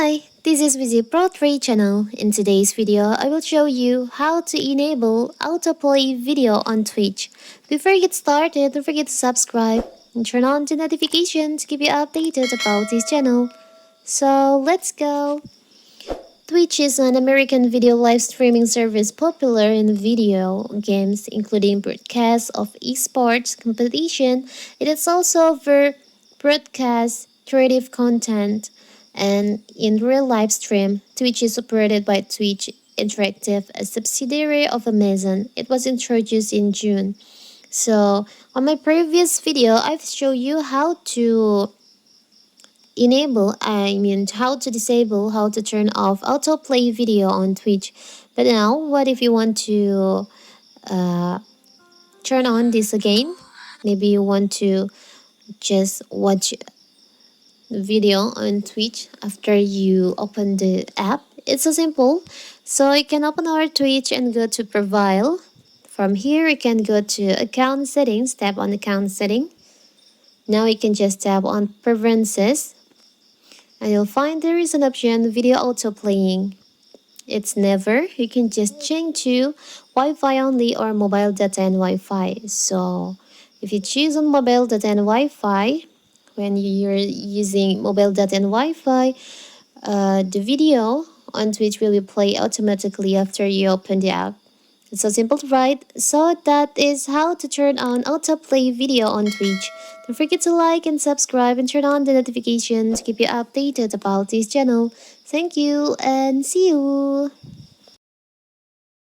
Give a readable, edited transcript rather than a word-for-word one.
Hi, this is Visit Pro 3 channel. In today's video, I will show you how to enable autoplay video on Twitch. Before you get started, don't forget to subscribe and turn on the notifications to keep you updated about this channel. So let's go! Twitch is an American video live streaming service popular in video games, including broadcasts of esports competition. It is also for broadcast creative content and in real live stream. Twitch is operated by Twitch Interactive, a subsidiary of Amazon. It was introduced in June. So on my previous video, I've shown you how to how to disable, how to turn off autoplay video on Twitch. But now, what if you want to uh, turn on this again? Maybe you want to just watch the video on Twitch after you open the app. It's so simple. So you can open our Twitch and go to profile. From here, you can go to account settings, tap on account setting. Now you can just tap on preferences. And you'll find there is an option video auto playing. It's never. You can just change to Wi-Fi only or mobile data and Wi-Fi. So if you choose on mobile data and Wi-Fi, when you're using mobile data and Wi-Fi, the video on Twitch will be played automatically after you open the app. It's so simple to write. So that is how to turn on autoplay video on Twitch. Don't forget to like and subscribe and turn on the notifications to keep you updated about this channel. Thank you and see you!